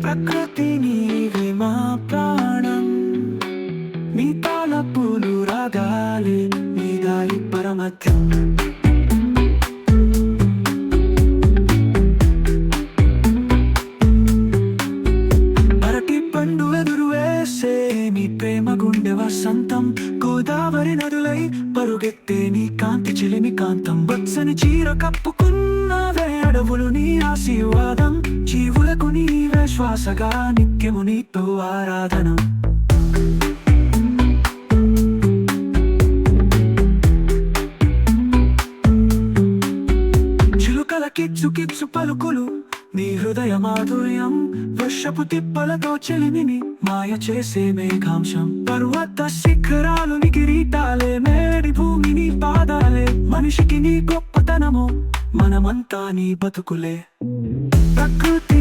ప్రకృతి నీవే మా ప్రాణం, నీ తాళపులు రాగాలి నీ దారి పరమత్యం. అరటి పండు ఎదురు వేసే నీ ప్రేమ గుండె వసంతం, గోదావరి నదులై పరుగెత్తే నీ కాంతి చెలిమి కాంతం. బచ్చని చీర కప్పుకున్నవే అడవులు నీ ఆశీర్వాదం, జీవులకు నీవే శ్వాసగా నిత్యము నీతో ఆరాధన. చిలుకల కిచ్చు కిచ్చు పలుకులు నీ హృదయ మాధుర్యం, వర్షపు తిప్పలతో చెలిమిని మాయ చేసే మేఘాంశం. పర్వత శిఖరాలు నీ కిరీటాలే, మేడి భూమి నీ పాదాలే, మనిషికి నీ గొప్పతనము మనమంతా నీ బతుకులే. ప్రకృతి